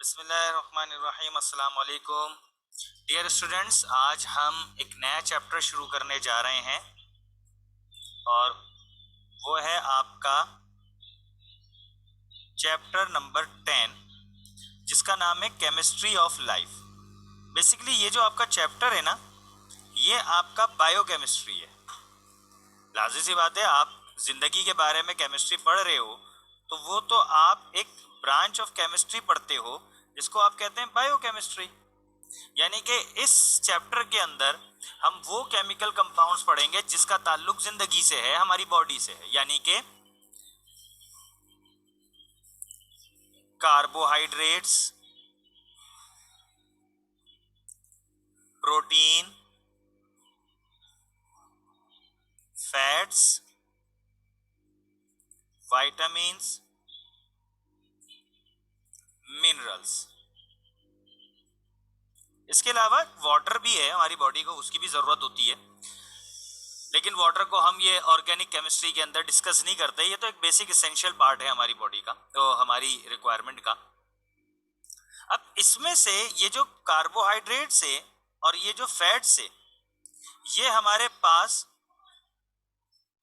बिस्मिल्लाहिर्रहमानिर्रहीम, अस्सलाम वालेकुम। डियर स्टूडेंट्स, आज हम एक नया चैप्टर शुरू करने जा रहे हैं और वो है आपका चैप्टर नंबर 10, जिसका नाम है केमिस्ट्री ऑफ लाइफ। बेसिकली ये जो आपका चैप्टर है ना, ये आपका बायोकेमिस्ट्री है। लाजिम सी बात है, आप जिंदगी के बारे में केमिस्ट्री पढ़ रहे हो तो वो तो आप एक ब्रांच ऑफ केमिस्ट्री पढ़ते हो जिसको आप कहते हैं बायोकेमिस्ट्री। यानी कि इस चैप्टर के अंदर हम वो केमिकल कंपाउंड्स पढ़ेंगे जिसका ताल्लुक जिंदगी से है, हमारी बॉडी से है। यानी कि carbohydrates, protein, fats, vitamins, minerals. इसके अलावा वाटर भी है, हमारी बॉडी को उसकी भी जरूरत होती है, लेकिन वाटर को हम ये ऑर्गेनिक केमिस्ट्री के अंदर डिस्कस नहीं करते। ये तो एक बेसिक एसेंशियल पार्ट है हमारी बॉडी का, तो हमारी रिक्वायरमेंट का। अब इसमें से ये जो कार्बोहाइड्रेट्स है और ये जो फैट्स है, ये हमारे पास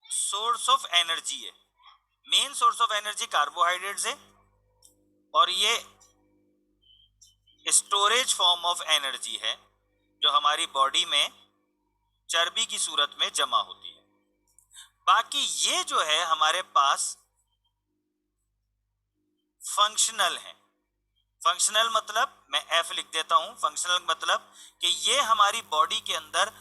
सोर्स ऑफ एनर्जी है। Main source of energy carbohydrates है और ये स्टोरेज फॉर्म ऑफ एनर्जी है जो हमारी बॉडी में चर्बी की सूरत में जमा होती है। बाकी ये जो है हमारे पास फंक्शनल है। फंक्शनल मतलब, मैं एफ लिख देता हूं, फंक्शनल मतलब कि ये हमारी बॉडी के अंदर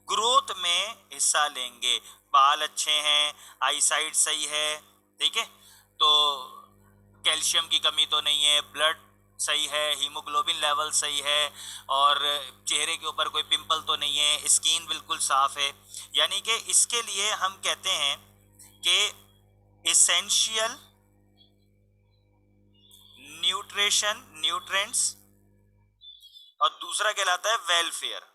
ग्रोथ में हिस्सा लेंगे। बाल अच्छे हैं, आईसाइट सही है, ठीक है, तो कैल्शियम की कमी तो नहीं है, ब्लड सही है, हीमोग्लोबिन लेवल सही है, और चेहरे के ऊपर कोई पिंपल तो नहीं है, स्किन बिल्कुल साफ है। यानी कि इसके लिए हम कहते हैं कि इसेंशियल न्यूट्रिशन, न्यूट्रेंट्स, और दूसरा कहलाता है वेलफेयर।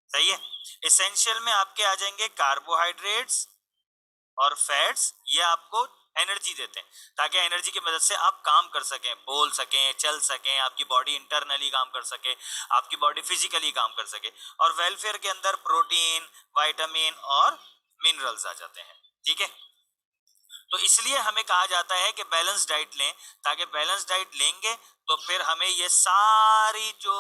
सही है। एसेंशियल में आपके आ जाएंगे कार्बोहाइड्रेट्स और फैट्स, ये आपको एनर्जी देते हैं ताकि एनर्जी की मदद से आप काम कर सकें, बोल सकें, चल सकें, आपकी बॉडी इंटरनली काम कर सके, आपकी बॉडी फिजिकली काम कर सके। और वेलफेयर के अंदर प्रोटीन, विटामिन और मिनरल्स आ जाते हैं, ठीक है। तो इसलिए हमें कहा जाता है कि बैलेंस डाइट लें, ताकि बैलेंस डाइट लेंगे तो फिर हमें ये सारी जो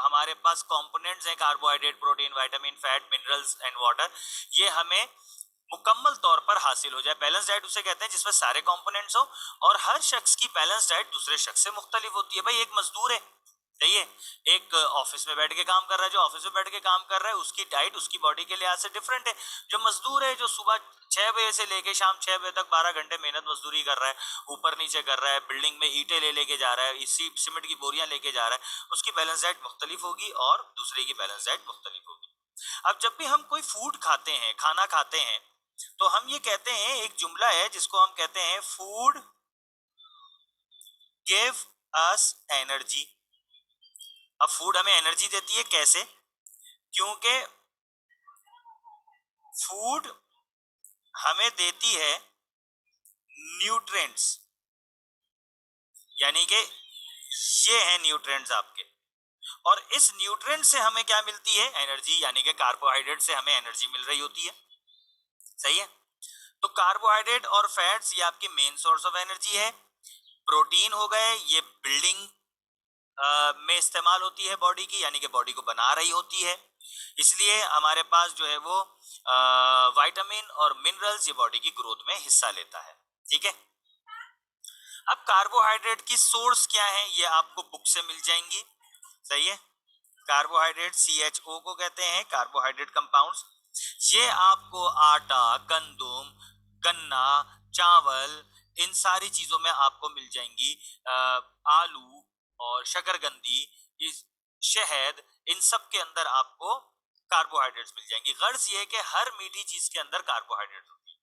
हमारे पास कंपोनेंट्स हैं, carbohydrate, protein, vitamin, fat, minerals and water, ये हमें मुकम्मल तौर पर हासिल हो जाए। बैलेंस डाइट उसे कहते हैं जिसमें सारे कंपोनेंट्स हो, और हर शख्स की बैलेंस डाइट दूसरे शख्स से मुख्तलिफ होती है। भाई एक मजदूर है, सही है, एक ऑफिस में बैठ के काम कर रहा है, जो ऑफिस में बैठ के काम कर रहा है उसकी डाइट उसकी बॉडी के लिहाज से डिफरेंट है। जो मजदूर है, जो सुबह 6 बजे से लेके शाम 6 बजे तक 12 घंटे मेहनत मजदूरी कर रहा है, ऊपर नीचे कर रहा है, बिल्डिंग में ईंटें ले लेके जा रहा है, इसी सीमेंट की बोरियां लेके जा रहा है, उसकी बैलेंस डाइट मुख्तलिफ होगी और दूसरे की बैलेंस डाइट मुख्तलिफ होगी। अब जब भी हम कोई फूड खाते हैं, खाना खाते हैं, तो हम ये कहते हैं, एक जुमला है जिसको हम कहते हैं फूड गिव अस एनर्जी। अब फूड हमें एनर्जी देती है, कैसे? क्योंकि फूड हमें देती है न्यूट्रिएंट्स, यानी कि ये है न्यूट्रिएंट्स आपके, और इस न्यूट्रिएंट से हमें क्या मिलती है? एनर्जी। यानी कि कार्बोहाइड्रेट से हमें एनर्जी मिल रही होती है, सही है। तो कार्बोहाइड्रेट और फैट्स ये आपकी मेन सोर्स ऑफ एनर्जी है। प्रोटीन हो गए, ये बिल्डिंग में इस्तेमाल होती है बॉडी की, यानी कि बॉडी को बना रही होती है, इसलिए हमारे पास जो है वो विटामिन और मिनरल्स ये बॉडी की ग्रोथ में हिस्सा लेता है, ठीक है। अब कार्बोहाइड्रेट की सोर्स क्या है, ये आपको बुक से मिल जाएंगी, सही है। कार्बोहाइड्रेट CHO को कहते हैं, कार्बोहाइड्रेट कंपाउंड्स। ये आपको आटा, गंदुम, गन्ना, चावल, इन सारी चीजों में आपको मिल जाएंगी। आलू और शकरकंदी, इस शहद, इन सब के अंदर आपको कार्बोहाइड्रेट्स मिल जाएंगी। गर्ज ये है कि हर मीठी चीज के अंदर कार्बोहाइड्रेट होती है।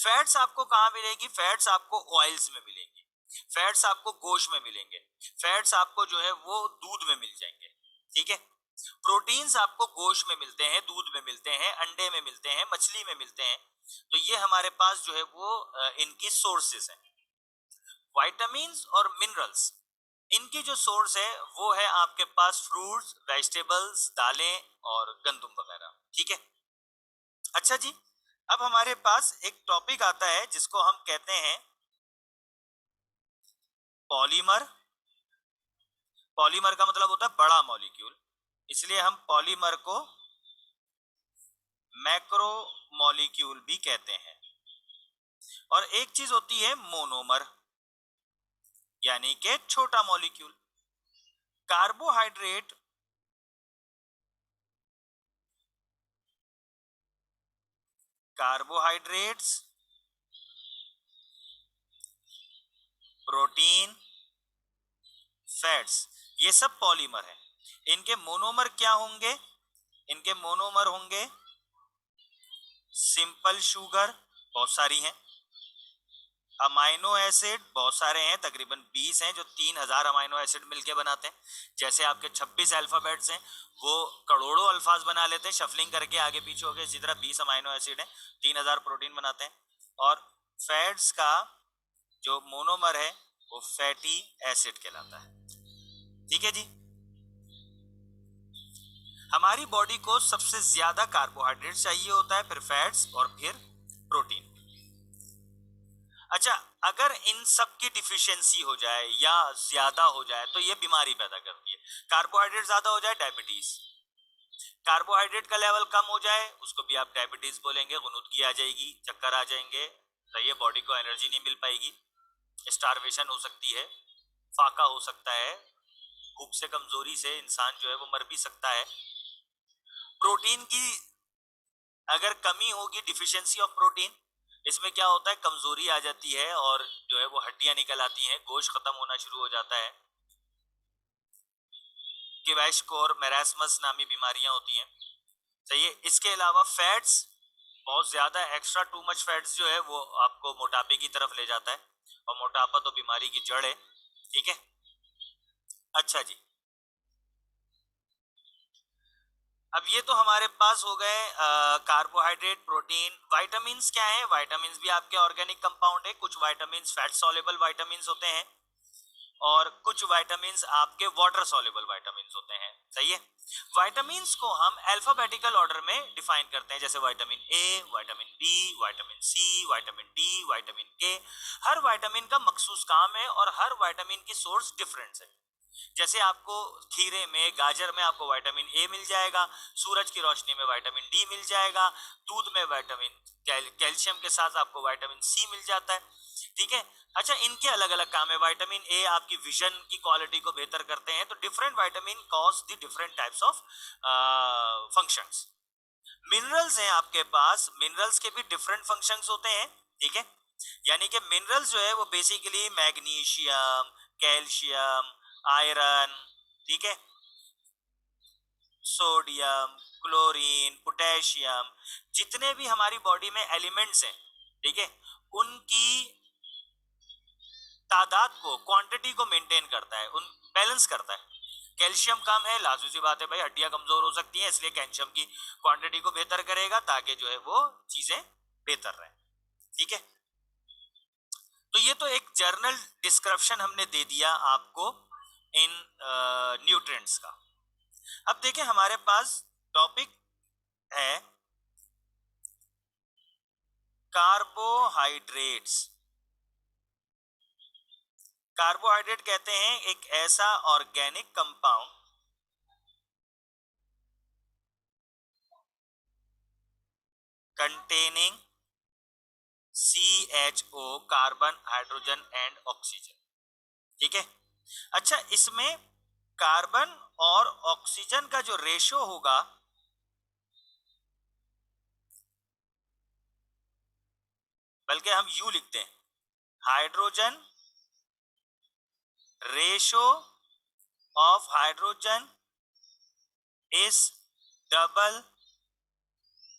फैट्स आपको कहां मिलेगी? फैट्स आपको ऑयल्स में मिलेंगी, फैट्स आपको गोश्त में मिलेंगे, फैट्स आपको जो है वो दूध में मिल जाएंगे, ठीक है। प्रोटीन्स आपको गोश्त में मिलते हैं, दूध में मिलते हैं, अंडे में मिलते हैं, मछली में मिलते हैं। तो ये हमारे पास जो है वो इनकी सोर्सेस हैं। विटामिन्स और मिनरल्स इनकी जो सोर्स है वो है आपके पास फ्रूट्स, वेजिटेबल्स, दालें और गंदुम वगैरह। ठीक है। अच्छा जी, अब हमारे पास एक टॉपिक आता है जिसको हम कहते हैं पॉलीमर। पॉलीमर का मतलब होता है बड़ा मॉलिक्यूल, इसलिए हम पॉलीमर को मैक्रो मॉलिक्यूल भी कहते हैं। और एक चीज होती है मोनोमर, यानी कि छोटा molecule. Carbohydrate carbohydrates, protein, fats, ये सब पॉलीमर है। इनके मोनोमर क्या होंगे? इनके मोनोमर होंगे सिंपल शुगर, बहुत सारी हैं। अमाइनो एसिड बहुत सारे हैं, तकरीबन 20 हैं, जो 3000 अमाइनो एसिड मिलके बनाते हैं। जैसे आपके 26 अल्फाबेट्स हैं, वो करोड़ों अल्फाज बना लेते हैं शफलिंग करके आगे पीछे होके। इसी तरह 20 अमाइनो एसिड है, 3000 प्रोटीन बनाते हैं। और फैट्स का जो मोनोमर है वो फैटी एसिड कहलाता है। ठीक है जी। हमारी बॉडी को सबसे ज्यादा कार्बोहाइड्रेट चाहिए होता है, फिर फैट्स और फिर प्रोटीन। अच्छा, अगर इन सब की डिफिशियंसी हो जाए या ज्यादा हो जाए तो ये बीमारी पैदा करती है। कार्बोहाइड्रेट ज्यादा हो जाए डायबिटीज, कार्बोहाइड्रेट का लेवल कम हो जाए उसको भी आप डायबिटीज बोलेंगे, गुनुदगी आ जाएगी, चक्कर आ जाएंगे, सही है, बॉडी को एनर्जी नहीं मिल पाएगी, स्टारवेशन हो सकती है, फाका हो सकता है, भूख से कमजोरी से इंसान जो है वो मर भी सकता है। प्रोटीन की अगर कमी होगी, डिफिशियंसी ऑफ प्रोटीन, इसमें क्या होता है, कमजोरी आ जाती है और जो है वो हड्डियां निकल आती हैं, गोश्त खत्म होना शुरू हो जाता है, क्वेशकोर मैरास्मस नामी बीमारियां होती हैं। सही है। इसके अलावा फैट्स बहुत ज्यादा, एक्स्ट्रा टू मच फैट्स जो है वो आपको मोटापे की तरफ ले जाता है, और मोटापा तो बीमारी की जड़ है। ठीक है। अच्छा जी, अब ये तो हमारे पास हो गए कार्बोहाइड्रेट, प्रोटीन। विटामिन्स क्या है? विटामिन्स भी आपके ऑर्गेनिक कंपाउंड है। कुछ विटामिन्स फैट सॉल्युबल विटामिन्स होते हैं और कुछ विटामिन्स आपके वाटर सॉल्युबल विटामिन्स होते हैं। सही है। विटामिन्स को हम अल्फाबेटिकल ऑर्डर में डिफाइन करते हैं, जैसे vitamin A, vitamin B, vitamin C, vitamin D, vitamin K. हर विटामिन का मखसूस काम है और हर विटामिन की सोर्स डिफरेंट है। जैसे आपको खीरे में, गाजर में आपको विटामिन ए मिल जाएगा, सूरज की रोशनी में विटामिन डी मिल जाएगा, दूध में विटामिन कैल्शियम के साथ आपको विटामिन सी मिल जाता है। ठीक है। अच्छा, इनके अलग अलग काम है। विटामिन ए आपकी विजन की क्वालिटी को बेहतर करते हैं। तो different vitamin cause the different types of functions. Minerals हैं आपके पास, मिनरल्स के भी डिफरेंट फंक्शंस होते हैं। ठीक है। यानी कि मिनरल्स जो है वो बेसिकली मैग्नीशियम, कैल्शियम, आयरन, ठीक है, सोडियम, क्लोरीन, पोटेशियम, जितने भी हमारी बॉडी में एलिमेंट्स हैं, ठीक है, उनकी तादाद को, क्वांटिटी को मेंटेन करता है, उन बैलेंस करता है। कैल्शियम कम है, लाजू सी बात है भाई, हड्डियां कमजोर हो सकती हैं, इसलिए कैल्शियम की क्वांटिटी को बेहतर करेगा ताकि जो है वो चीजें बेहतर रहें। ठीक है। तो ये तो एक जर्नल डिस्क्रिप्शन हमने दे दिया आपको इन न्यूट्रिएंट्स का। अब देखें हमारे पास टॉपिक है कार्बोहाइड्रेट्स। कार्बोहाइड्रेट कहते हैं एक ऐसा organic compound containing CHO, carbon, hydrogen and oxygen. ठीक है। अच्छा, इसमें कार्बन और ऑक्सीजन का जो रेशो होगा, बल्कि हम यू लिखते हैं, hydrogen ratio of hydrogen is double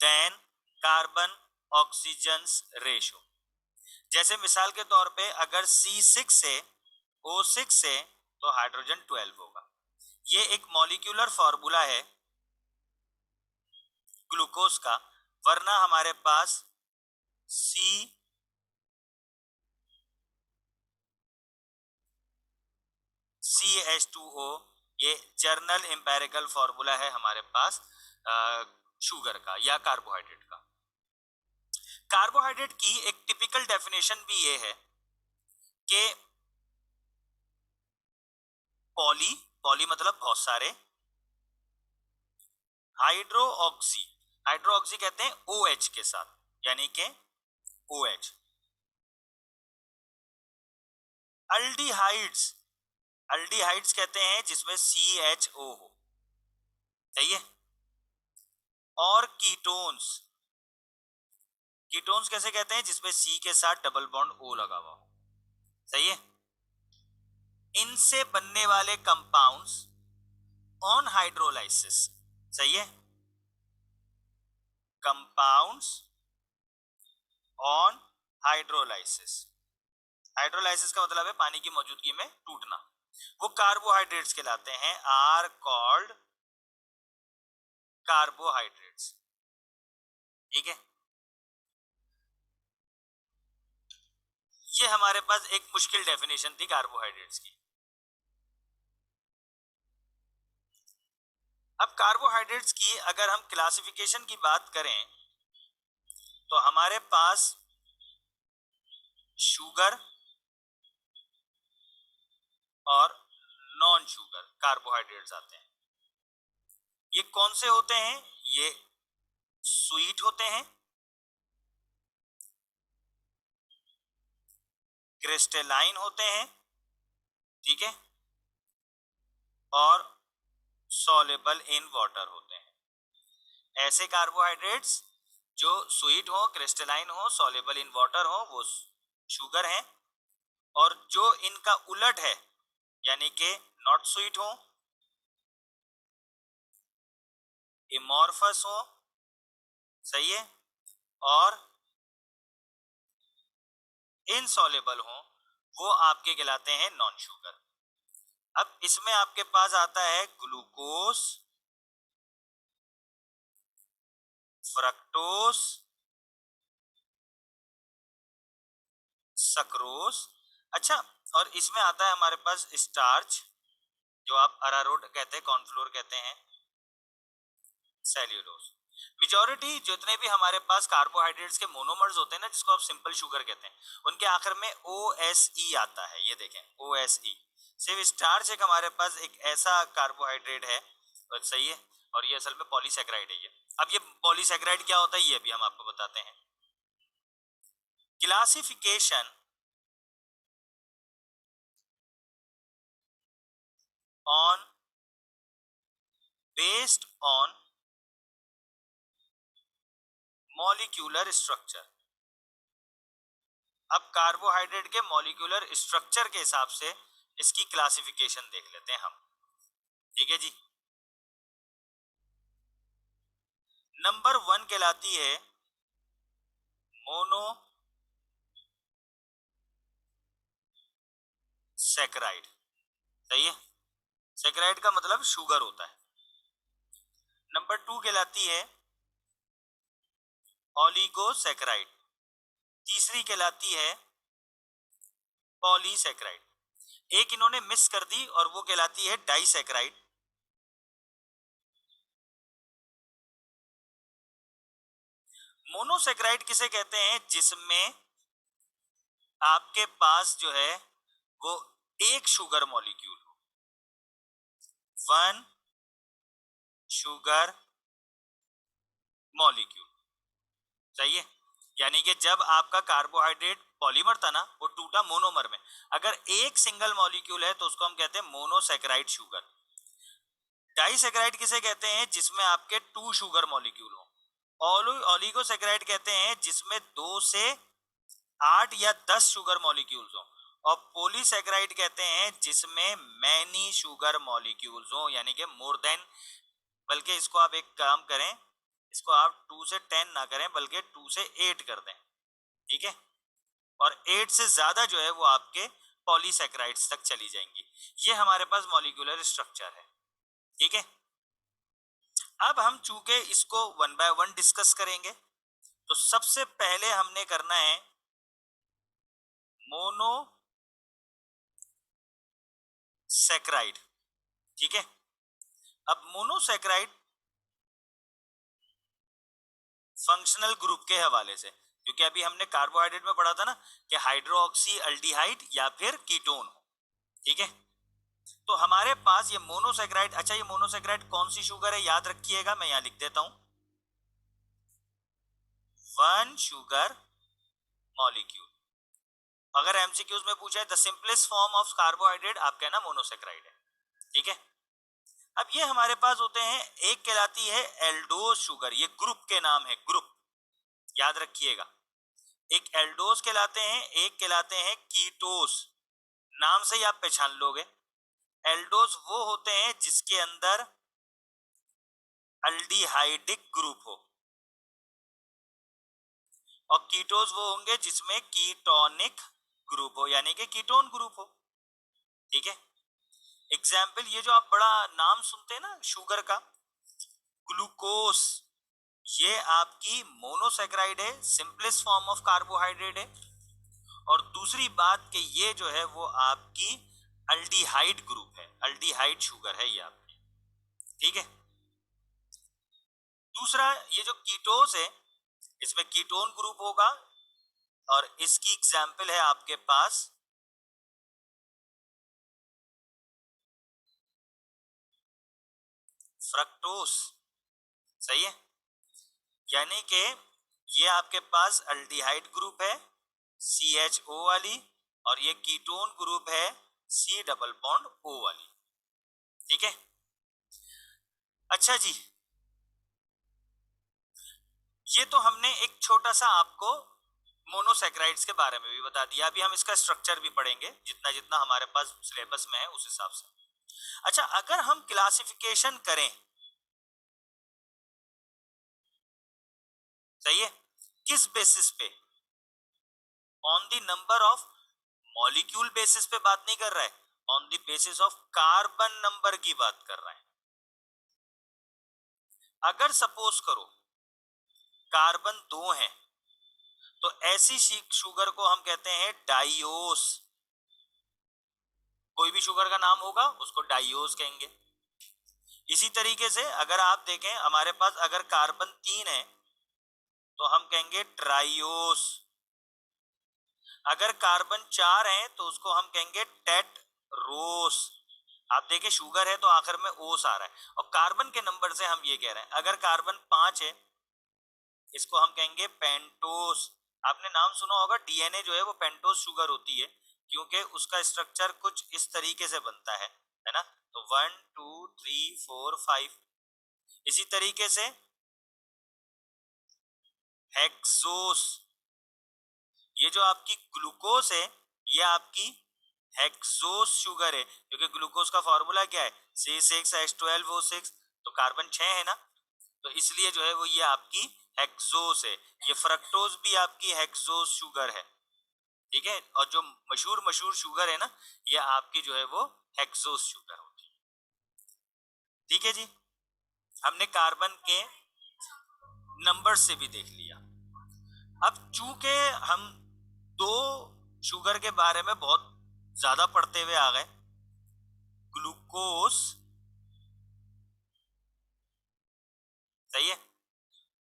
then carbon oxygen ratio. जैसे मिसाल के तौर पे अगर C6 से O6 से तो हाइड्रोजन 12 होगा। ये एक मॉलिक्यूलर फॉर्मूला है ग्लूकोज का, वरना हमारे पास CH2O, ये जर्नल एम्पेरिकल फॉर्मूला है हमारे पास शुगर का या कार्बोहाइड्रेट का। कार्बोहाइड्रेट की एक टिपिकल डेफिनेशन भी ये है कि पॉली, पॉली मतलब बहुत सारे, हाइड्रोऑक्सी, हाइड्रोऑक्सी कहते हैं OH के साथ, यानी कि OH। अल्डिहाइड्स, अल्डिहाइड्स कहते हैं जिसमें CHO हो, सही है। और कीटोन्स, कीटोन्स कैसे कहते हैं, जिसमें C के साथ डबल बॉन्ड O लगा हुआ हो, सही है। इनसे बनने वाले कंपाउंड्स ऑन हाइड्रोलाइसिस, सही है, कंपाउंड्स ऑन हाइड्रोलाइसिस। हाइड्रोलाइसिस का मतलब है पानी की मौजूदगी में टूटना, वो कार्बोहाइड्रेट्स कहलाते हैं, आर कॉल्ड कार्बोहाइड्रेट्स, ठीक है। ये हमारे पास एक मुश्किल डेफिनेशन थी कार्बोहाइड्रेट्स की। अब कार्बोहाइड्रेट्स की अगर हम क्लासिफिकेशन की बात करें तो हमारे पास शुगर और नॉन शुगर कार्बोहाइड्रेट्स आते हैं। ये कौन से होते हैं, ये स्वीट होते हैं, क्रिस्टलाइन होते हैं, ठीक है, और सॉल्युबल इन वाटर होते हैं। ऐसे कार्बोहाइड्रेट्स जो स्वीट हो, क्रिस्टलाइन हो, सॉल्युबल इन वाटर हो, वो शुगर हैं। और जो इनका उलट है, यानी कि नॉट स्वीट हो, इमॉर्फस हो, सही है, और इनसॉल्युबल हो, वो आपके कहलाते हैं नॉन शुगर। अब इसमें आपके पास आता है ग्लूकोज, फ्रक्टोज, सक्रोज, अच्छा, और इसमें आता है हमारे पास स्टार्च, जो आप अरारोट कहते हैं, कॉर्नफ्लोर कहते हैं, सेल्यूलोज। मेजॉरिटी जितने भी हमारे पास कार्बोहाइड्रेट्स के मोनोमर्स होते हैं ना, जिसको आप सिंपल शुगर कहते हैं, उनके आखिर में OSE आता है, ये देखें OSE। सिर्फ स्टार्च एक हमारे पास एक ऐसा कार्बोहाइड्रेट है, और सही है, और ये असल में पॉलीसैकेराइड है ये। अब ये पॉलीसैकेराइड क्या होता है ये भी हम आपको बताते हैं। Classification on based on molecular structure. अब कार्बोहाइड्रेट के मॉलिक्यूलर स्ट्रक्चर के हिसाब से इसकी क्लासिफिकेशन देख लेते हैं हम, ठीक है जी। नंबर 1 कहलाती है मोनो सैकराइड, सही है, सैकराइड का मतलब शुगर होता है। नंबर 2 कहलाती है ऑलिगोसैकराइड, तीसरी कहलाती है पॉलीसैकराइड, एक इन्होंने मिस कर दी और वो कहलाती है डाइसैकराइड। मोनोसैकराइड किसे कहते हैं, जिसमें आपके पास जो है वो एक शुगर मॉलिक्यूल हो, वन शुगर मॉलिक्यूल, सही है। यानी कि जब आपका कार्बोहाइड्रेट पॉलीमर था ना, वो टूटा मोनोमर में, अगर एक सिंगल मॉलिक्यूल है तो उसको हम कहते हैं मोनोसैकराइड शुगर। डाइसैकराइड किसे कहते हैं, जिसमें आपके 2 शुगर मॉलिक्यूल हो। ओलिगोसैकराइड कहते हैं जिसमें 2 से 8 या 10 शुगर मॉलिक्यूल्स हो। और पॉलीसैकराइड कहते हैं जिसमें मैनी शुगर मॉलिक्यूल्स हो, यानी कि मोर देन, बल्कि इसको आप एक काम करें, इसको आप 2 से 10 ना करें बल्कि 2 से 8 कर दें, ठीक है। और 8 से ज्यादा जो है वो आपके पॉलीसैकराइड्स तक चली जाएंगी। ये हमारे पास मॉलिक्यूलर स्ट्रक्चर है, ठीक है। अब हम चूंकि इसको वन बाय वन डिस्कस करेंगे, तो सबसे पहले हमने करना है मोनो सैकराइड, ठीक है। अब मोनोसैकराइड फंक्शनल ग्रुप के हवाले से, क्योंकि अभी हमने कार्बोहाइड्रेट में पढ़ा था ना कि हाइड्रोक्सी अल्डिहाइड या फिर कीटोन, ठीक है। तो हमारे पास ये मोनोसैकराइड, अच्छा ये मोनोसैकराइड कौन सी शुगर है याद रखिएगा, मैं यहां लिख देता हूं, वन शुगर मॉलिक्यूल। अगर एमसीक्यूज में पूछा है the simplest form of carbohydrate, आप कहना मोनोसैकराइड है, ठीक है। अब ये हमारे पास होते हैं, एक कहलाती है एल्डोज शुगर, ये ग्रुप के नाम है, ग्रुप याद रखिएगा। एक एल्डोज कहलाते हैं, एक कहलाते हैं कीटोस, नाम से ही आप पहचान लोगे। एल्डोज वो होते हैं जिसके अंदर अल्डिहाइडिक ग्रुप हो, और कीटोस वो होंगे जिसमें कीटोनिक ग्रुप हो, यानी कि कीटोन ग्रुप हो, ठीक है। एग्जाम्पल, ये जो आप बड़ा नाम सुनते हैं ना शुगर का, ग्लूकोस, ये आपकी मोनोसैकराइड है, सिंपलेस्ट फॉर्म ऑफ कार्बोहाइड्रेट है। और दूसरी बात कि ये जो है वो आपकी अल्डिहाइड ग्रुप है, अल्डिहाइड शुगर है ये आपकी, ठीक है। दूसरा, ये जो कीटोस है इसमें कीटोन ग्रुप होगा, और इसकी एग्जाम्पल है आपके पास फ्रक्टोस, सही है। यानी कि ये आपके पास अल्डिहाइड ग्रुप है CHO वाली, और ये कीटोन ग्रुप है C डबल बॉन्ड O वाली, ठीक है। अच्छा जी, ये तो हमने एक छोटा सा आपको मोनोसैकराइड्स के बारे में भी बता दिया। अभी हम इसका स्ट्रक्चर भी पढ़ेंगे, जितना जितना हमारे पास सिलेबस में है उस हिसाब से। अच्छा, अगर हम क्लासिफिकेशन करें, सही है, किस बेसिस पे, on the number of molecule basis पे बात नहीं कर रहा है, on the basis of carbon number की बात कर रहा है। अगर सपोज करो कार्बन 2 है, तो ऐसी शुगर को हम कहते हैं डाइओस, कोई भी शुगर का नाम होगा उसको डाइओस कहेंगे। इसी तरीके से अगर आप देखें हमारे पास अगर कार्बन 3 है तो हम कहेंगे ट्राइओस, अगर कार्बन 4 है तो उसको हम कहेंगे टेट्रोस। आप देखिए शुगर है तो आखिर में ओस आ रहा है, और कार्बन के नंबर से हम ये कह रहे हैं, अगर कार्बन 5 है इसको हम कहेंगे पेंटोस। आपने नाम सुना होगा, डीएनए जो है वो पेंटोस शुगर होती है, क्योंकि उसका स्ट्रक्चर कुछ इस तरीके से बनता है ना। तो 1 2 3 4 5। इसी तरीके से हेक्सोस, ये जो आपकी ग्लूकोस है ये आपकी हेक्सोस शुगर है, क्योंकि ग्लूकोज का फॉर्मूला क्या है C6H12O6, तो कार्बन 6 है ना, तो इसलिए जो है वो ये आपकी हेक्सोस है। ये फ्रक्टोज भी आपकी हेक्सोस शुगर है, ठीक है। और जो मशहूर मशहूर शुगर है ना, ये आपकी जो है वो हेक्सोस शुगर होती है, ठीक है जी। हमने कार्बन के नंबर से भी देख लिया। अब चूंकि हम दो शुगर के बारे में बहुत ज्यादा पढ़ते हुए आ गए, ग्लूकोस, सही है,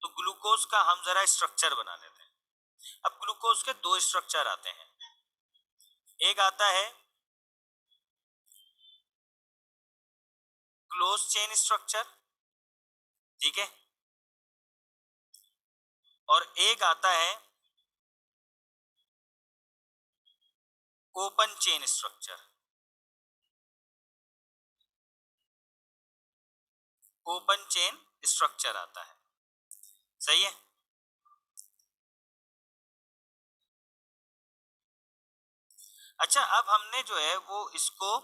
तो ग्लूकोज का हम जरा स्ट्रक्चर बना लेते हैं। अब ग्लूकोज के दो स्ट्रक्चर आते हैं, एक आता है क्लोज चेन स्ट्रक्चर, ठीक है, और एक आता है open chain structure. Open chain structure आता है, सही है। अच्छा, अब हमने जो है वो इसको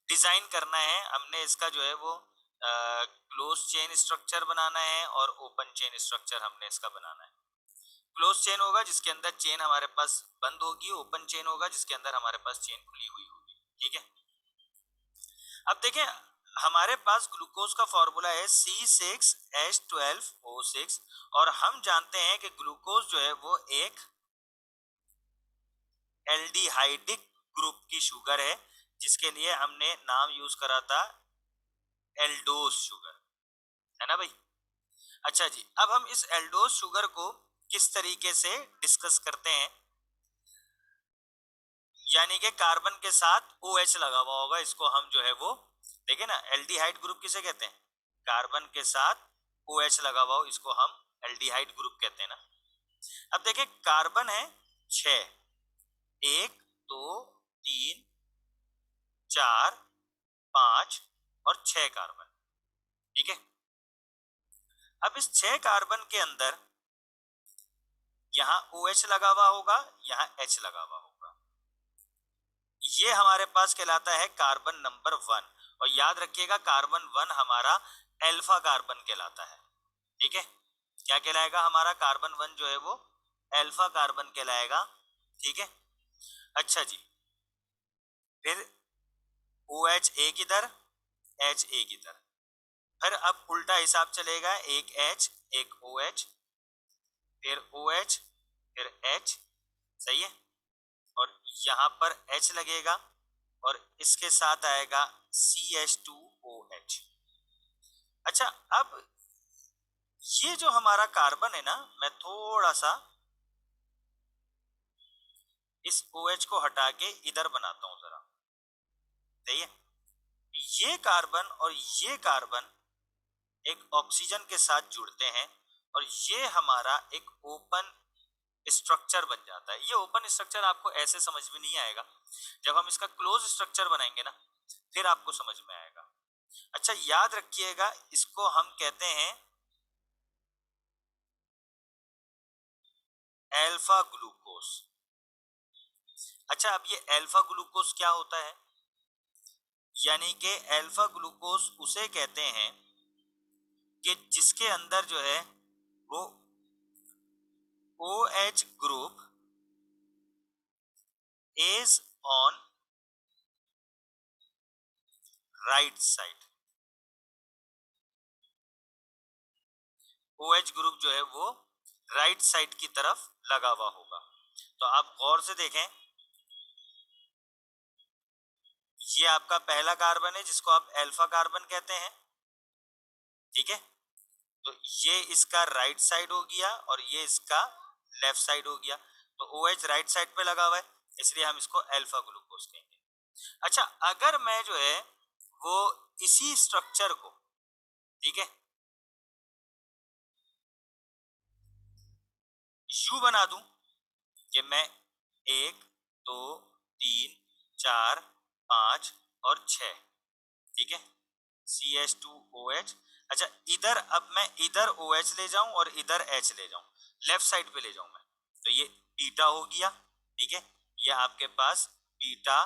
डिजाइन करना है, हमने इसका जो है वो क्लोज चेन स्ट्रक्चर बनाना है, और ओपन चेन स्ट्रक्चर हमने इसका बनाना है। क्लोज चेन होगा जिसके अंदर चेन हमारे पास बंद होगी, ओपन चेन होगा जिसके अंदर हमारे पास चेन खुली हुई होगी, ठीक है। अब देखें, हमारे पास ग्लूकोज का फॉर्मूला है C6H12O6, और हम जानते हैं कि ग्लूकोज जो है वो एक एल्डिहाइडिक ग्रुप की शुगर है, जिसके लिए हमने नाम यूज करा था एल्डोस शुगर, है ना भाई। अच्छा जी, अब हम इस एल्डोस शुगर को किस तरीके से डिस्कस करते हैं, यानी कि कार्बन के साथ OH लगा हुआ होगा, इसको हम जो है वो देखें ना, एल्डिहाइड ग्रुप किसे कहते हैं, कार्बन के साथ OH लगा हुआ हो इसको हम एल्डिहाइड ग्रुप कहते हैं ना। अब देखें कार्बन है 6, 1 2 3 4 5 और 6 कार्बन, ठीक है। अब इस 6 कार्बन के अंदर यहाँ OH लगा हुआ होगा, यहाँ H लगा हुआ होगा, ये हमारे पास कहलाता है कार्बन नंबर 1। और याद रखिएगा कार्बन 1 हमारा अल्फा कार्बन कहलाता है, ठीक है। क्या कहलाएगा हमारा कार्बन 1 जो है वो अल्फा कार्बन कहलाएगा, ठीक है। अच्छा जी, फिर OH एक इधर, H एक इधर, फिर अब उल्टा हिसाब चलेगा, एक H एक OH, फिर OH फिर H, सही है। और यहाँ पर H लगेगा और इसके साथ आएगा CH2OH। अच्छा, अब ये जो हमारा कार्बन है ना, मैं थोड़ा सा इस OH को हटा के इधर बनाता हूं जरा, सही है। ये कार्बन और ये कार्बन एक ऑक्सीजन के साथ जुड़ते हैं और ये हमारा एक ओपन स्ट्रक्चर बन जाता है। ये ओपन स्ट्रक्चर आपको ऐसे समझ में नहीं आएगा, जब हम इसका क्लोज स्ट्रक्चर बनाएंगे ना फिर आपको समझ में आएगा। अच्छा, याद रखिएगा इसको हम कहते हैं अल्फा ग्लूकोज। अच्छा, अब ये अल्फा ग्लूकोज क्या होता है, यानी कि अल्फा ग्लूकोज उसे कहते हैं कि जिसके अंदर जो है वो OH group is on right side. OH group जो है वो राइट साइड की तरफ लगा हुआ होगा। तो आप गौर से देखें, ये आपका पहला कार्बन है जिसको आप अल्फा कार्बन कहते हैं, ठीक है। तो ये इसका राइट साइड हो गया और ये इसका लेफ्ट साइड हो गया। तो OH राइट साइड पे लगा हुआ है, इसलिए हम इसको अल्फा ग्लूकोज कहेंगे। अच्छा, अगर मैं जो है वो इसी स्ट्रक्चर को, ठीक है, यू बना दूं कि मैं 1 2 3 4 5 और 6, ठीक है, CH2OH। अच्छा, इधर अब मैं इधर OH ले जाऊं और इधर H ले जाऊं, लेफ्ट साइड पे ले जाऊं मैं, तो ये बीटा हो गया, ठीक है। ये आपके पास बीटा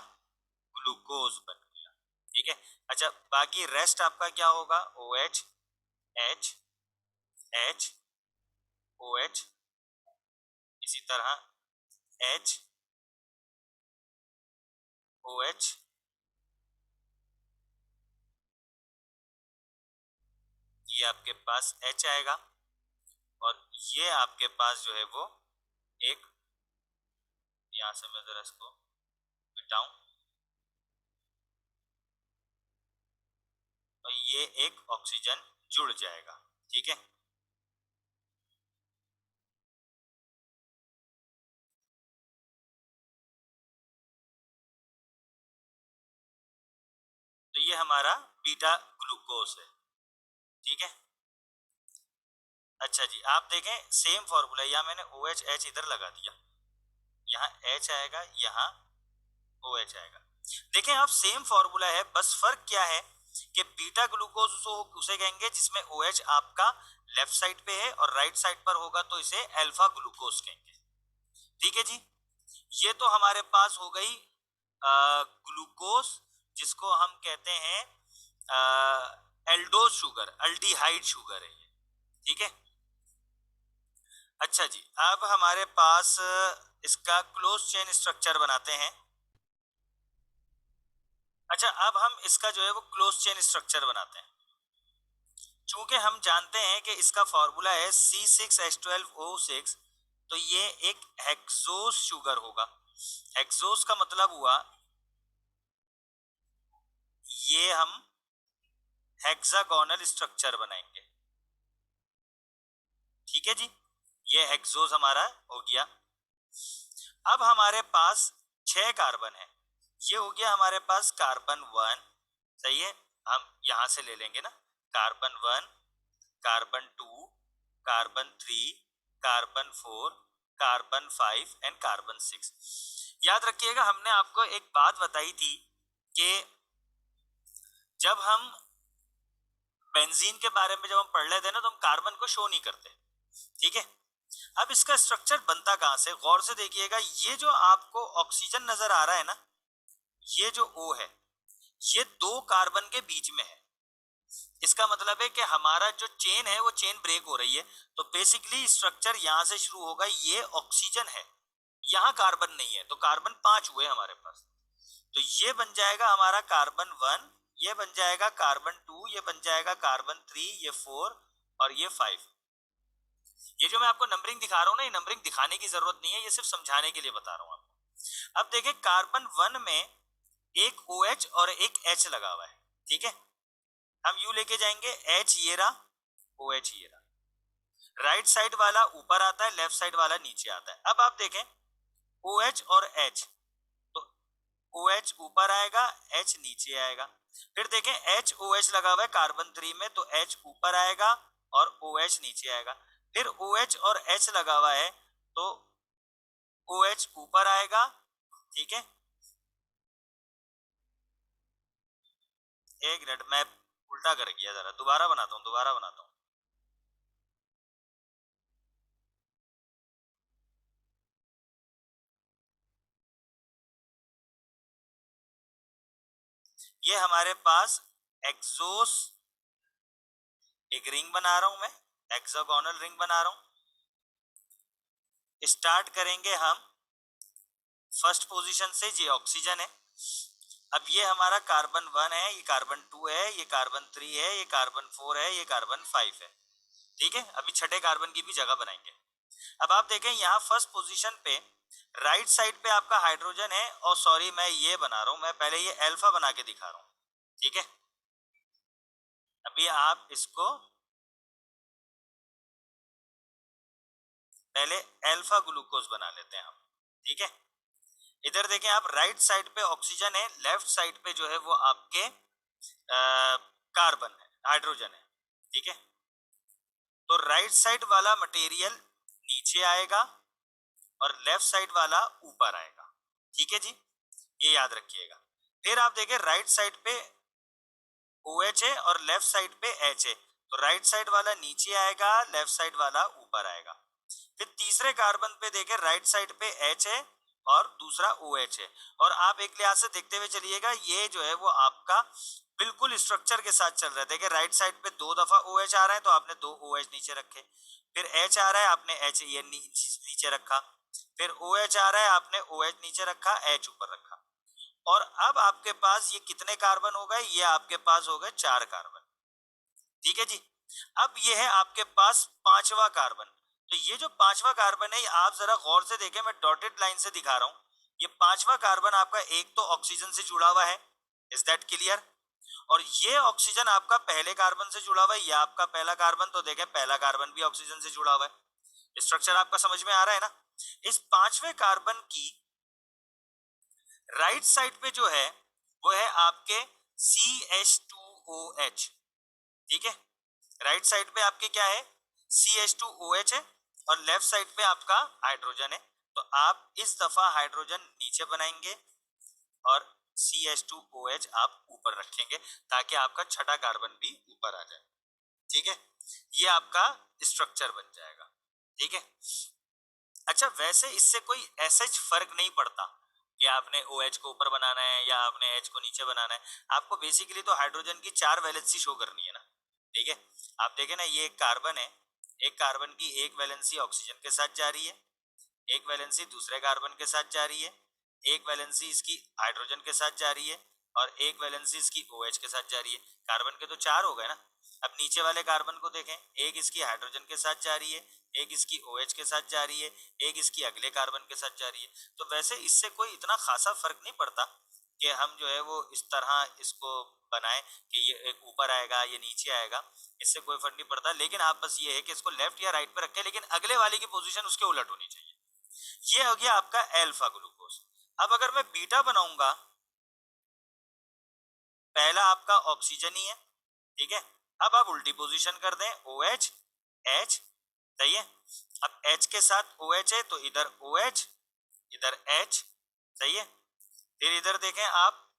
ग्लूकोज बन गया, ठीक है। अच्छा, बाकी रेस्ट आपका क्या होगा, OH H H OH, इसी तरह H OH, ये आपके पास H आएगा और ये आपके पास जो है वो एक, यहां से मैं जरा इसको मिटाऊं, और ये एक ऑक्सीजन जुड़ जाएगा, ठीक है। तो ये हमारा बीटा ग्लूकोज है, ठीक है। अच्छा जी, आप देखें सेम फॉर्मूला, यहाँ मैंने OH H इधर लगा दिया, यहाँ H आएगा, यहाँ OH आएगा। देखें आप सेम फॉर्मूला है, बस फर्क क्या है कि बीटा ग्लूकोज उसे कहेंगे जिसमें OH आपका लेफ्ट साइड पे है और राइट साइड पर होगा तो इसे अल्फा ग्लूकोज कहेंगे, ठीक है जी। ये तो हमारे पास हो गई ग्लूकोज, जिसको हम कहते हैं एल्डोज शुगर, अल्डिहाइड शुगर है ये, ठीक है। अच्छा जी, अब हमारे पास इसका क्लोज चेन स्ट्रक्चर बनाते हैं। अच्छा, अब हम इसका जो है वो क्लोज चेन स्ट्रक्चर बनाते हैं। चूंकि हम जानते हैं कि इसका फॉर्मूला है C6H12O6, तो ये एक हेक्सोस शुगर होगा। हेक्सोस का मतलब हुआ ये हम हेक्सागोनल स्ट्रक्चर बनाएंगे। ठीक है जी, ये हेक्सोस हमारा हो गया। अब हमारे पास 6 कार्बन है, ये हो गया हमारे पास कार्बन 1, सही है, हम यहां से ले लेंगे ना, carbon 1, carbon 2, carbon 3, carbon 4, carbon 5 and carbon 6। याद रखिएगा हमने आपको एक बात बताई थी कि जब हम बेंजीन के बारे में जब हम पढ़ लेते हैं ना तो हम कार्बन को शो नहीं करते। ठीक है, अब इसका स्ट्रक्चर बनता कहां से, गौर से देखिएगा, ये जो आपको ऑक्सीजन नजर आ रहा है ना, ये जो O है, ये 2 कार्बन के बीच में है। इसका मतलब है कि हमारा जो चेन है वो चेन ब्रेक हो रही है। तो बेसिकली स्ट्रक्चर यहां से शुरू होगा, ये ऑक्सीजन है, यहां कार्बन नहीं है, तो कार्बन 5 हुए हमारे पास। तो ये बन जाएगा हमारा कार्बन 1, ये बन जाएगा कार्बन 2, ये बन जाएगा कार्बन 3, ये 4 और ये 5। ये जो मैं आपको नंबरिंग दिखा रहा हूं ना, ये नंबरिंग दिखाने की जरूरत नहीं है, ये सिर्फ समझाने के लिए बता रहा हूं आपको। अब देखिए कार्बन 1 में एक OH और एक H लगा हुआ है। ठीक है, हम यू लेके जाएंगे, H ये रहा, OH ये रहा, राइट साइड वाला ऊपर आता है, लेफ्ट साइड वाला नीचे आता है। अब आप देखें OH और H, तो OH ऊपर आएगा, H नीचे आएगा। फिर देखें HOH लगा हुआ है कार्बन 3 में, तो H ऊपर आएगा और OH नीचे आएगा। फिर OH और H लगा हुआ है तो OH ऊपर आएगा। ठीक है, एक मिनट, मैं उल्टा कर गया, जरा दोबारा बनाता हूँ, दोबारा बनाता हूँ। ये हमारे पास एक्सोस, एक रिंग बना रहा हूं मैं, हेक्सागोनल रिंग बना रहा हूं। स्टार्ट करेंगे हम फर्स्ट पोजीशन से, ये ऑक्सीजन है। अब ये हमारा कार्बन 1 है, ये कार्बन 2 है, ये कार्बन 3 है, ये कार्बन 4 है, ये कार्बन 5 है। ठीक है, अभी छठे कार्बन की भी जगह बनाएंगे। अब आप देखें यहाँ फर्स्ट पोजीशन पे राइट साइड पे आपका हाइड्रोजन है, और सॉरी मैं ये बना रहा हूं, मैं पहले ये अल्फा बना के दिखा रहा हूं। ठीक है, अभी आप इसको पहले अल्फा ग्लूकोज बना लेते हैं हम। ठीक है, इधर देखें आप, राइट साइड पे ऑक्सीजन है, लेफ्ट साइड पे जो है वो आपके कार्बन है, हाइड्रोजन है। ठीक है, तो राइट साइड वाला मटेरियल नीचे आएगा और लेफ्ट साइड वाला ऊपर आएगा। ठीक है जी, ये याद रखिएगा। फिर आप देखें राइट साइड पे OH है और लेफ्ट साइड पे H है, तो राइट साइड वाला नीचे आएगा, लेफ्ट साइड वाला ऊपर आएगा। फिर तीसरे कार्बन पे देखें, राइट साइड पे H है और दूसरा OH है। और आप एक लिहाज से देखते हुए चलिएगा, ये जो है वो आपका बिल्कुल स्ट्रक्चर के साथ चल रहा है। देखिए राइट साइड पे 2 दफा OH आ रहा है, तो आपने 2 OH नीचे रखे। फिर H आ रहा है, आपने H ये नीचे रखा। फिर OH आ रहा है, आपने OH नीचे रखा, H ऊपर रखा। और अब आपके पास ये कितने कार्बन हो गए, ये आपके पास हो गए 4 कार्बन। ठीक है जी, अब ये है आपके पास 5वां कार्बन। तो ये जो 5वां कार्बन है, आप जरा गौर से देखें, मैं डॉटेड लाइन से दिखा रहा हूं। ये 5वां कार्बन आपका एक तो ऑक्सीजन से जुड़ा हुआ है, इज दैट क्लियर? और ये ऑक्सीजन आपका पहले कार्बन से जुड़ा हुआ है, ये आपका पहला कार्बन, तो देखें पहला कार्बन भी ऑक्सीजन से जुड़ा हुआ है। स्ट्रक्चर आपका समझ में आ रहा है ना? इस 5वें कार्बन की राइट साइड पे जो है वो है आपके CH2OH। ठीक है, राइट साइड पे आपके क्या है, CH2OH है, और लेफ्ट साइड पे आपका हाइड्रोजन है। तो आप इस दफा हाइड्रोजन नीचे बनाएंगे और CH2OH आप ऊपर रखेंगे, ताकि आपका छठा कार्बन भी ऊपर आ जाए। ठीक है, ये आपका स्ट्रक्चर बन जाएगा। ठीक है, अच्छा वैसे इससे कोई ऐसा फर्क नहीं पड़ता कि आपने OH को ऊपर बनाना है या आपने H को नीचे बनाना है। आपको बेसिकली तो हाइड्रोजन की 4 वैलेंसी शो करनी है ना। ठीक है, आप देखें ना, ये एक कार्बन है, एक कार्बन की एक वैलेंसी ऑक्सीजन के साथ जा रही है, एक वैलेंसी दूसरे कार्बन के साथ जा रही है, एक वैलेंसी इसकी हाइड्रोजन के साथ जा रही है, और एक वैलेंसी इसकी OH के साथ जा रही है। कार्बन के तो 4 हो गए ना। अब नीचे वाले कार्बन को देखें, एक इसकी हाइड्रोजन के साथ जा रही है, एक इसकी OH के साथ जा रही है, एक इसकी अगले कार्बन के साथ जा रही है। तो वैसे इससे कोई इतना खासा फर्क नहीं पड़ता कि हम जो है वो इस तरह इसको बनाए कि ये एक ऊपर आएगा ये नीचे आएगा, इससे कोई फर्क नहीं पड़ता, लेकिन आप बस ये है कि इसको लेफ्ट या राइट पे रखें, लेकिन अगले वाले की पोजीशन उसके उलट होनी चाहिए। ये हो गया आपका अल्फा ग्लूकोज। अब अगर मैं बीटा बनाऊंगा, पहला आपका ऑक्सीजन ही है, ठीक है। अब आप उल्टी पोजीशन कर दें, OH H, सही है। अब H के साथ OH है तो इधर OH इधर H, सही है। फिर इधर देखें आप,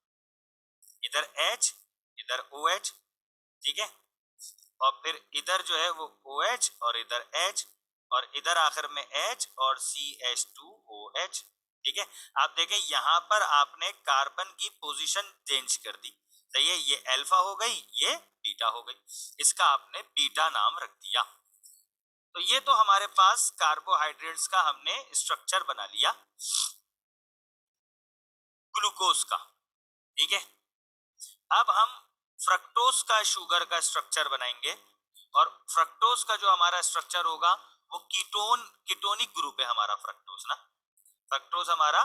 इधर H इधर OH, ठीक है। और फिर इधर जो है वो OH और इधर H, और इधर आखिर में H और CH2OH, ठीक है। आप देखें यहाँ पर आपने कार्बन की पोजीशन चेंज कर दी, सही है। ये अल्फा हो गई, ये बीटा हो गई, इसका आपने बीटा नाम रख दिया। तो ये तो हमारे पास कार्बोहाइड्रेट्स का हमने स्ट्रक्चर बना लिया ग्लूकोज का, ठीक है। अब हम फ्रक्टोज का शुगर का स्ट्रक्चर बनाएंगे, और फ्रक्टोज का जो हमारा स्ट्रक्चर होगा वो कीटोनिक ग्रुप है हमारा फ्रक्टोज ना, फ्रक्टोज हमारा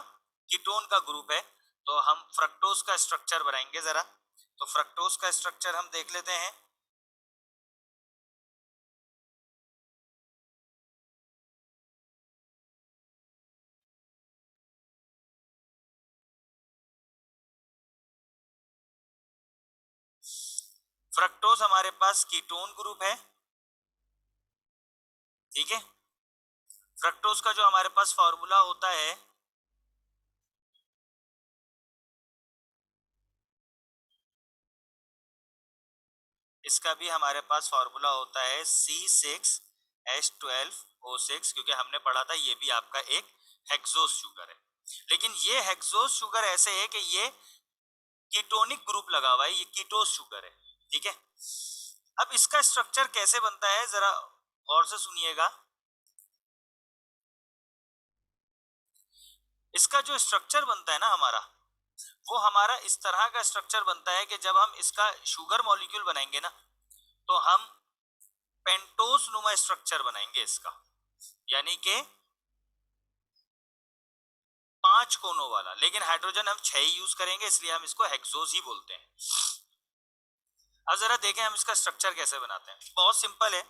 कीटोन का ग्रुप है। तो हम फ्रक्टोज का स्ट्रक्चर बनाएंगे जरा। तो फ्रक्टोज का स्ट्रक्चर हम देख लेते हैं। फ्रक्टोज हमारे पास कीटोन ग्रुप है, ठीक है। फ्रक्टोज का जो हमारे पास फॉर्मूला होता है, इसका भी हमारे पास फॉर्मूला होता है C6H12O6, क्योंकि हमने पढ़ा था ये भी आपका एक हेक्सोस शुगर है। लेकिन ये हेक्सोस शुगर ऐसे है कि ये कीटोनिक ग्रुप लगा हुआ है, ये कीटोस शुगर है, ठीक है। अब इसका स्ट्रक्चर कैसे बनता है जरा गौर से सुनिएगा। इसका जो स्ट्रक्चर बनता है ना हमारा, वो हमारा इस तरह का स्ट्रक्चर बनता है कि जब हम इसका शुगर मॉलिक्यूल बनाएंगे ना, तो हम पेंटोस नुमा स्ट्रक्चर बनाएंगे इसका, यानी कि 5 कोनों वाला। लेकिन हाइड्रोजन हम 6 ही यूज करेंगे, इसलिए हम इसको हेक्सोस ही बोलते हैं। अब जरा देखें हम इसका स्ट्रक्चर कैसे बनाते हैं। बहुत सिंपल है।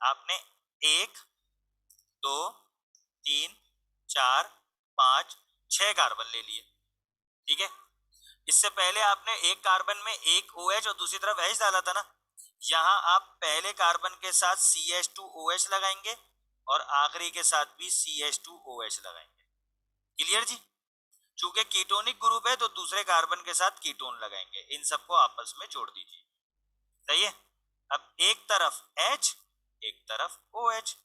आपने 1 2 3 4 5 6 कार्बन ले लिए, ठीक है। इससे पहले आपने एक कार्बन में एक OH और दूसरी तरफ H डाला था ना, यहां आप पहले कार्बन के साथ CH2OH लगाएंगे और आखिरी के साथ भी CH2OH लगाएंगे। क्लियर जी। चूंकि कीटोनिक ग्रुप है तो दूसरे कार्बन के साथ कीटोन लगाएंगे, इन सबको आपस में जोड़ दीजिए, सही है। अब एक तरफ H एक तरफ OH,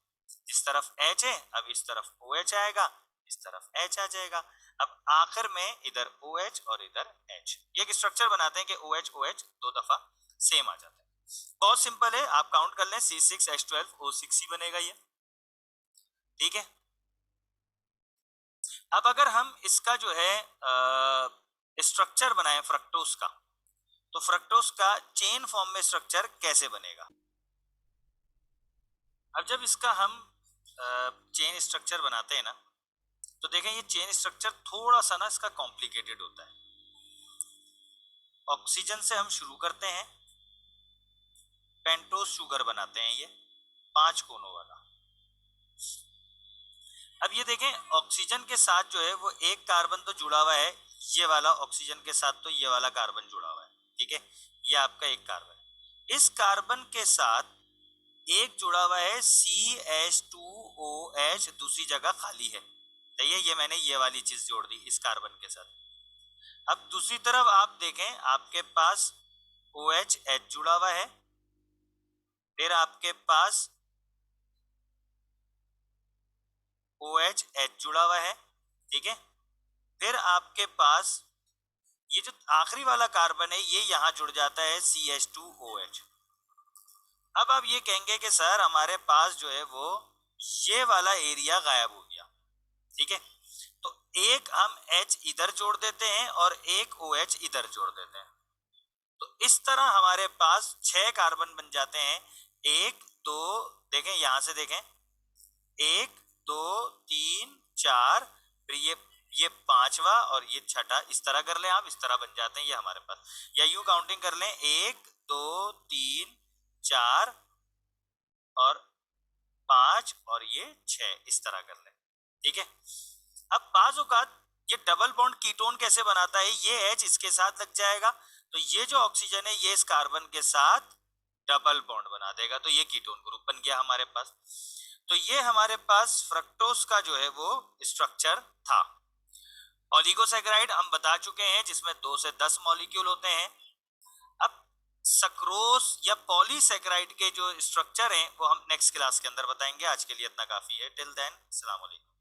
इस तरफ H है, अब इस तरफ OH आएगा, इस तरफ H आ जाएगा। अब आखिर में इधर OH और इधर H, ये एक स्ट्रक्चर बनाते हैं कि OH OH 2 दफा सेम आ जाता है। बहुत सिंपल है, आप काउंट कर लें, C6H12O6 ही बनेगा ये, ठीक है। अब अगर हम इसका जो है स्ट्रक्चर बनाएं फ्रक्टोज का, तो फ्रक्टोज का चेन फॉर्म में स्ट्रक्चर कैसे बनेगा। अब जब इसका हम चेन स्ट्रक्चर बनाते हैं ना, तो देखें ये चेन स्ट्रक्चर थोड़ा सा ना इसका कॉम्प्लिकेटेड होता है। ऑक्सीजन से हम शुरू करते हैं, पेंटोस शुगर बनाते हैं ये 5 कोनों वाला। अब ये देखें ऑक्सीजन के साथ जो है वो एक कार्बन तो जुड़ा हुआ है, ये वाला ऑक्सीजन के साथ तो ये वाला कार्बन जुड़ा हुआ है, ठीक है। ये आपका एक कार्बन है। इस कार्बन के साथ एक जुड़ा हुआ है CH2OH, दूसरी जगह खाली है, सही है। ये मैंने ये वाली चीज जोड़ दी इस कार्बन के साथ। अब दूसरी तरफ आप देखें, आपके पास OH जुड़ा हुआ है, फिर आपके पास OH जुड़ा हुआ है, ठीक है। फिर आपके पास ये जो आखिरी वाला कार्बन है ये यहां जुड़ जाता है CH2OH। अब आप ये कहेंगे कि सर हमारे पास जो है वो ये वाला एरिया गायब हो गया, ठीक है। तो एक हम H इधर जोड़ देते हैं और एक OH इधर जोड़ देते हैं, तो इस तरह हमारे पास 6 कार्बन बन जाते हैं। 1 2, देखें यहां से देखें, 1 2 3 4, फिर ये पांचवा और ये छठा, इस तरह कर लें आप, इस तरह बन जाते हैं ये हमारे पास, या यूं काउंटिंग कर लें 1 2 3 4 और 5 और ये 6, इस तरह कर लें। ठीक है, अब बाज़ औक़ात ये डबल बॉन्ड कीटोन कैसे बनाता है, ये H इसके साथ लग जाएगा तो ये जो ऑक्सीजन है ये इस कार्बन के साथ डबल बॉन्ड बना देगा, तो ये कीटोन ग्रुप बन गया हमारे पास। तो ये हमारे पास फ्रक्टोज का जो है वो स्ट्रक्चर था। ओलिगोसैकेराइड हम बता चुके हैं जिसमें 2 से 10 मॉलिक्यूल होते हैं। अब सक्रोज या पॉलीसैकेराइड के जो स्ट्रक्चर हैं वो हम नेक्स्ट क्लास के अंदर बताएंगे। आज के लिए इतना काफी है। टिल देन, अस्सलाम वालेकुम।